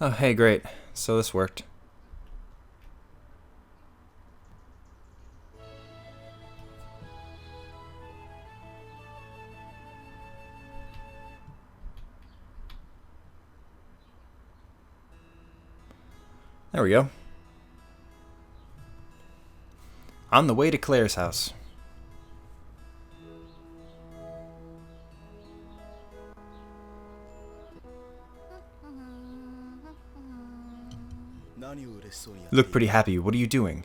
Oh, hey, great. So this worked. There we go. On the way to Claire's house. You look pretty happy. What are you doing?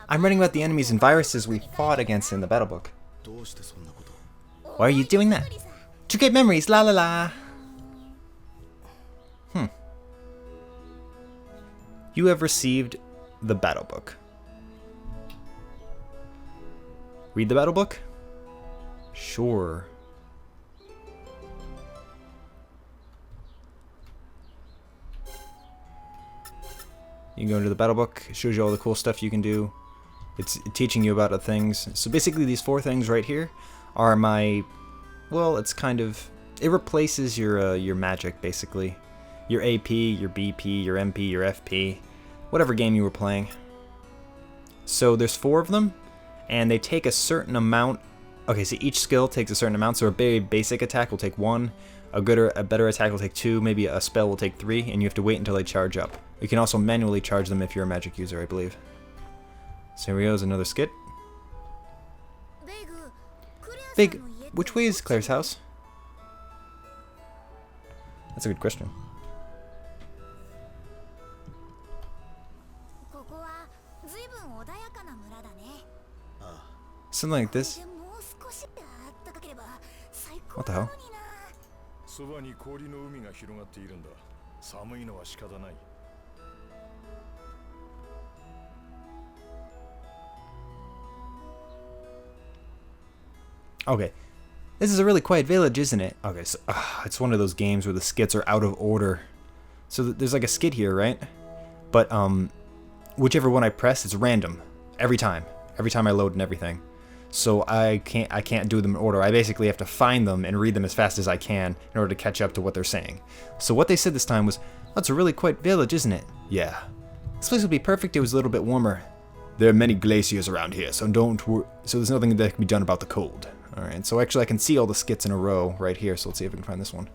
I'm writing about the enemies and viruses we fought against in the battle book. Why are you doing that? To get memories, la la la. You have received the battle book. Read the battle book? Sure. You can go into the battle book. It shows you all the cool stuff you can do. It's teaching you about the things. So basically these four things right here are my... Well, it's kind of... It replaces your magic, basically. Your AP, your BP, your MP, your FP. Whatever game you were playing. So there's four of them. And they take a certain amount... Okay, so each skill takes a certain amount. So a very basic attack will take 1. A better attack will take 2. Maybe a spell will take 3. And you have to wait until they charge up. You can also manually charge them if you're a magic user, I believe. So here we go, is another skit. Big, which way is Claire's house? That's a good question. Something like this. What the hell? Okay, this is a really quiet village, isn't it? Okay, so it's one of those games where the skits are out of order. So there's like a skit here, right? But whichever one I press, it's random every time. Every time I load and everything. So I can't do them in order. I basically have to find them and read them as fast as I can in order to catch up to what they're saying. So what they said this time was, "Oh, it's a really quiet village, isn't it?" Yeah. This place would be perfect if it was a little bit warmer. There are many glaciers around here, so there's nothing that can be done about the cold. Alright, so actually I can see all the skits in a row right here, so let's see if we can find this one.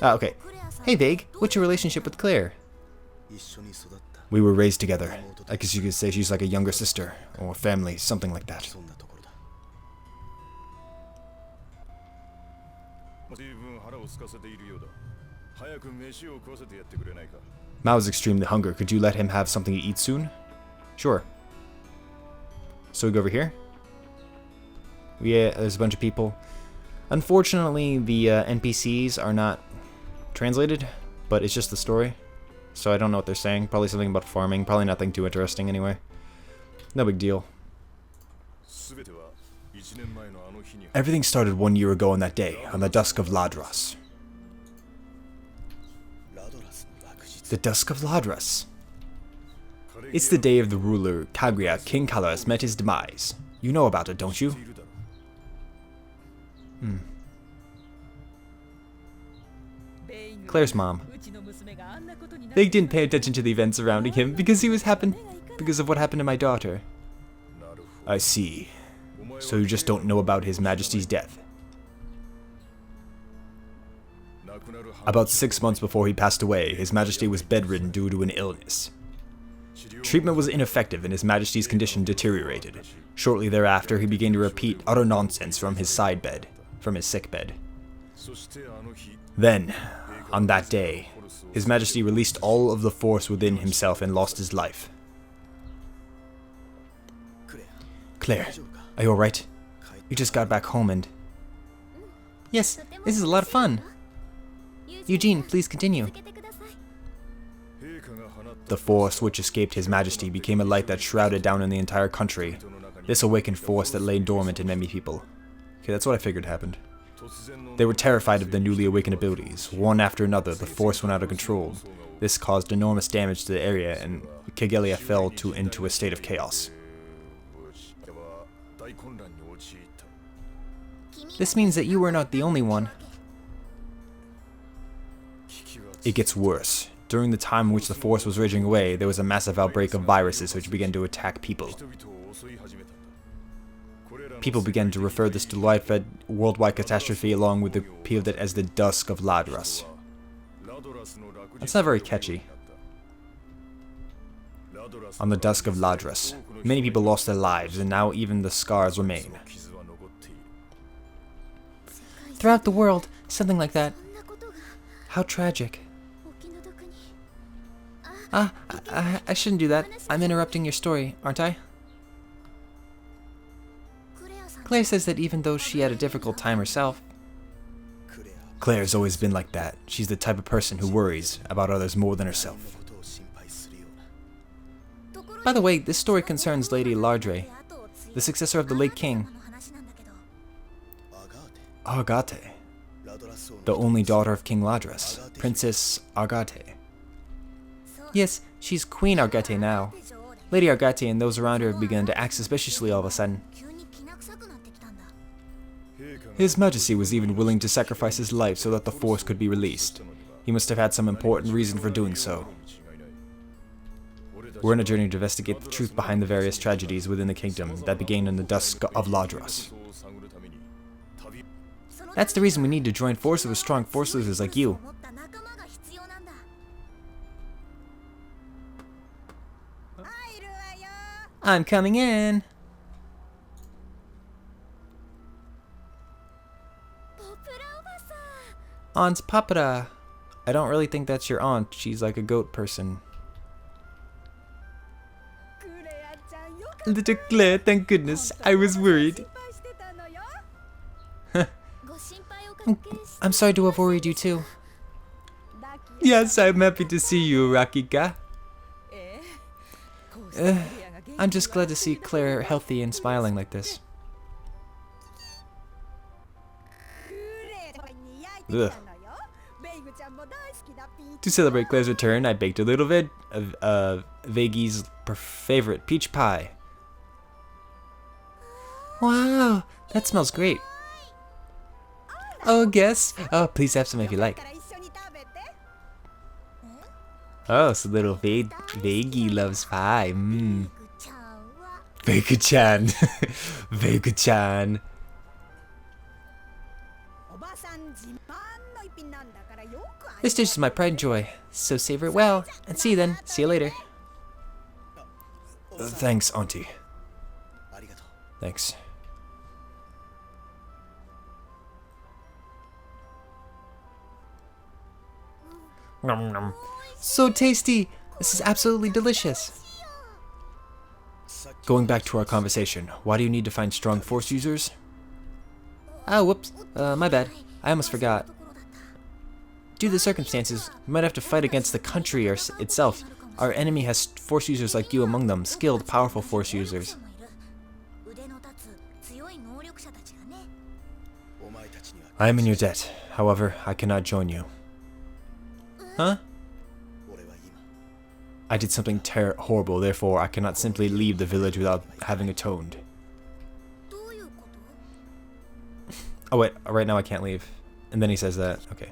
Ah, okay. Hey Vague, what's your relationship with Claire? We were raised together. I guess you could say she's like a younger sister, or family, something like that. Mao's extremely hungry. Could you let him have something to eat soon? Sure. So we go over here. Yeah, there's a bunch of people. Unfortunately, the NPCs are not translated, but it's just the story. So I don't know what they're saying. Probably something about farming. Probably nothing too interesting anyway. No big deal. Everything started 1 year ago on that day, on the dusk of Ladras. The dusk of Ladras. It's the day of the ruler, Kagria, King Kalas, met his demise. You know about it, don't you? Claire's mom. They didn't pay attention to the events surrounding him because of what happened to my daughter. I see. So you just don't know about His Majesty's death. About 6 months before he passed away, His Majesty was bedridden due to an illness. Treatment was ineffective and His Majesty's condition deteriorated. Shortly thereafter, he began to repeat utter nonsense from his sick bed. Then, on that day, His Majesty released all of the force within himself and lost his life. Claire, are you alright? You just got back home and... Yes, this is a lot of fun. Eugene, please continue. The force which escaped His Majesty became a light that shrouded down in the entire country. This awakened force that lay dormant in many people. Okay, that's what I figured happened. They were terrified of the newly awakened abilities. One after another, the force went out of control. This caused enormous damage to the area, and Kagelia fell into a state of chaos. This means that you were not the only one. It gets worse. During the time in which the force was raging away, there was a massive outbreak of viruses which began to attack people. People began to refer this to worldwide catastrophe along with the appeal that as the Dusk of Ladras. That's not very catchy. On the Dusk of Ladras, many people lost their lives, and now even the scars remain. Throughout the world, something like that. How tragic. I shouldn't do that. I'm interrupting your story, aren't I? Claire says that even though she had a difficult time herself... Claire's always been like that. She's the type of person who worries about others more than herself. By the way, this story concerns Lady Lardre, the successor of the late king. Agate, the only daughter of King Ladras, Princess Agate. Yes, she's Queen Agate now. Lady Agate and those around her have begun to act suspiciously all of a sudden. His Majesty was even willing to sacrifice his life so that the force could be released. He must have had some important reason for doing so. We're on a journey to investigate the truth behind the various tragedies within the kingdom that began in the Dusk of Ladras. That's the reason we need to join forces with strong force users like you. I'm coming in. Aunt Papara. I don't really think that's your aunt. She's like a goat person. Little Claire, thank goodness. I was worried. I'm sorry to have worried you too. Yes, I'm happy to see you, Rakika. I'm just glad to see Claire healthy and smiling like this. Ugh. To celebrate Claire's return, I baked a little bit of Vegi's favorite peach pie. Wow, that smells great. Oh, guess? Oh, please have some if you like. Oh, so little Vegi loves pie. Mmm. Vegu-chan. Vegu-chan. This dish is my pride and joy, so savor it well. And see you then. See you later. Thanks, Auntie. Thanks. Nom nom. So tasty! This is absolutely delicious. Going back to our conversation, why do you need to find strong force users? Oh, whoops. My bad. I almost forgot. Due to the circumstances, we might have to fight against the country itself. Our enemy has force users like you among them, skilled, powerful force users. I am in your debt. However, I cannot join you. Huh? I did something horrible, therefore I cannot simply leave the village without having atoned. Oh wait, right now I can't leave. And then he says that, okay.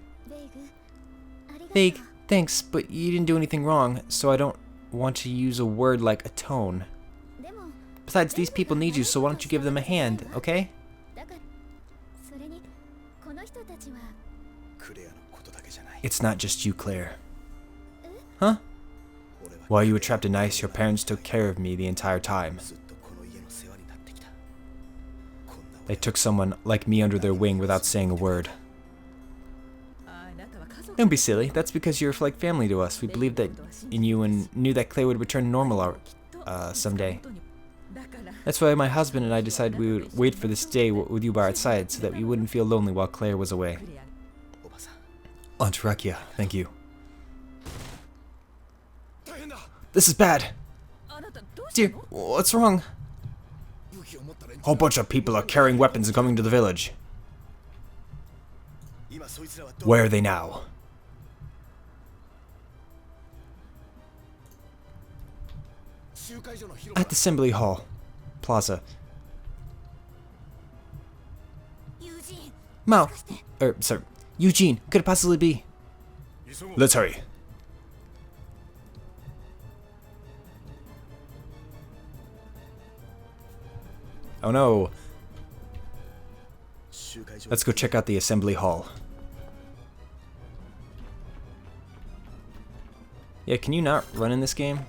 Vague, thanks, but you didn't do anything wrong, so I don't want to use a word like atone. Besides, these people need you, so why don't you give them a hand, okay? It's not just you, Claire. Huh? While you were trapped in ice, your parents took care of me the entire time. They took someone like me under their wing without saying a word. Don't be silly, that's because you're like family to us. We believed that in you and knew that Claire would return normal someday. That's why my husband and I decided we would wait for this day with you by our side so that we wouldn't feel lonely while Claire was away. Aunt Rakia, thank you. This is bad. Dear, what's wrong? A whole bunch of people are carrying weapons and coming to the village. Where are they now? At the Assembly Hall. Plaza. Sorry. Eugene, could it possibly be? Let's hurry. Oh no. Let's go check out the assembly hall. Yeah, can you not run in this game?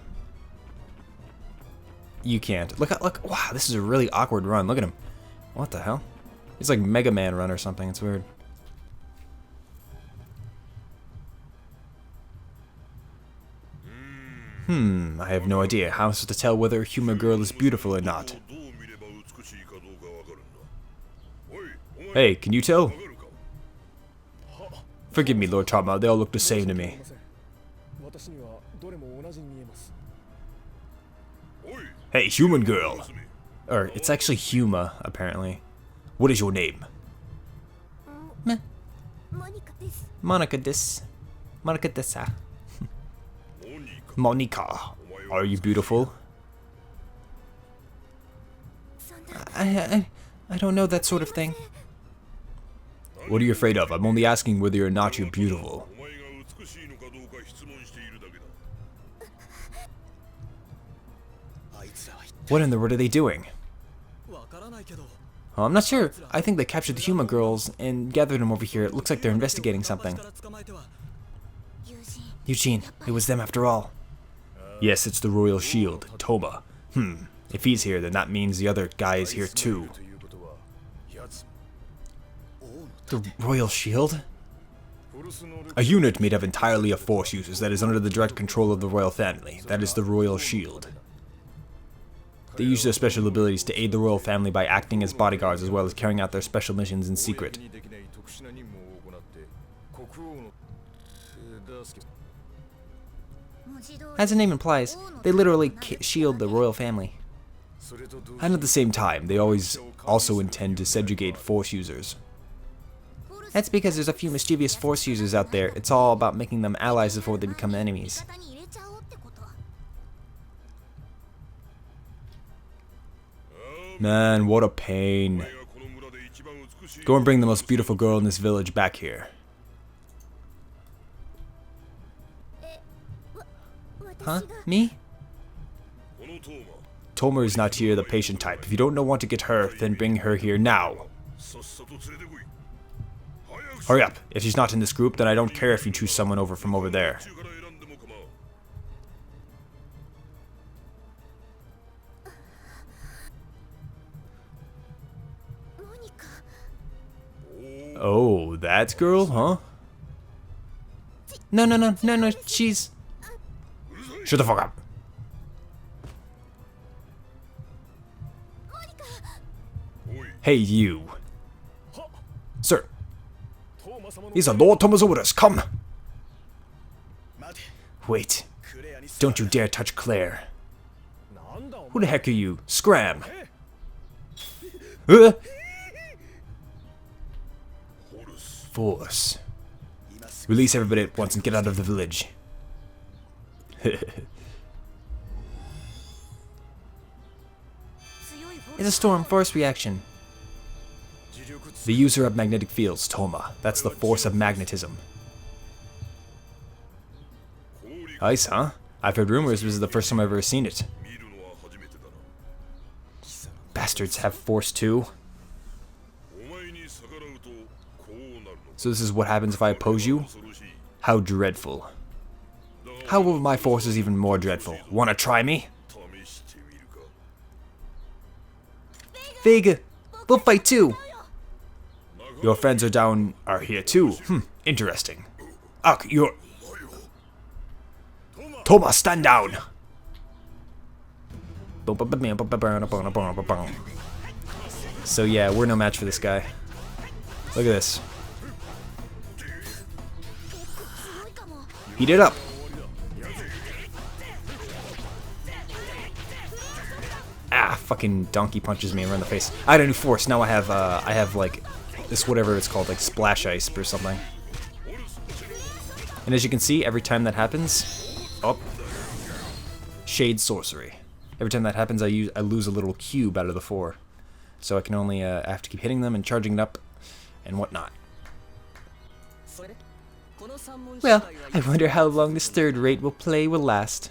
You can't. Look, wow, this is a really awkward run. Look at him. What the hell? It's like Mega Man run or something. It's weird. I have no idea. How am I supposed to tell whether a human girl is beautiful or not? Hey, can you tell? Forgive me, Lord Tama, they all look the same to me. Hey, human girl! Or, it's actually Huma, apparently. What is your name? Monica this. Monica desa. Monica, are you beautiful? I don't know that sort of thing. What are you afraid of? I'm only asking whether or not you're beautiful. What in the world are they doing? Oh, I'm not sure. I think they captured the Huma girls and gathered them over here. It looks like they're investigating something. Eugene, it was them after all. Yes, it's the Royal Shield, Toma. If he's here, then that means the other guy is here too. The Royal Shield? A unit made up entirely of Force users that is under the direct control of the royal family. That is the Royal Shield. They use their special abilities to aid the royal family by acting as bodyguards as well as carrying out their special missions in secret. As the name implies, they literally shield the royal family. And at the same time, they always also intend to subjugate Force users. That's because there's a few mischievous Force users out there. It's all about making them allies before they become enemies. Man, what a pain. Go and bring the most beautiful girl in this village back here. Huh? Me? Toma is not here, the patient type. If you don't want to get her, then bring her here now. Hurry up. If she's not in this group, then I don't care if you choose someone over from over there. Oh, that girl, huh? No, she's... Shut the fuck up. Hey, you. Sir. These are Lord Toma's orders, come! Wait. Don't you dare touch Claire. Who the heck are you? Scram! Force. Release everybody at once and get out of the village. It's a storm force reaction. The user of magnetic fields, Toma. That's the force of magnetism. Ice, huh? I've heard rumors this is the first time I've ever seen it. Bastards have force too. So this is what happens if I oppose you? How dreadful. How will my force is even more dreadful? Wanna try me? Vega, we'll fight too. Your friends are here too. Interesting. Ugh, you're... Toma, stand down! So yeah, we're no match for this guy. Look at this. Heat it up! Ah, fucking donkey punches me right in the face. I had a new force, now I have like, this whatever it's called, like splash ice or something. And as you can see, every time that happens, shade sorcery. Every time that happens, I lose a little cube out of the 4. So I can only, I have to keep hitting them and charging it up and whatnot. Well, I wonder how long this third rate will last.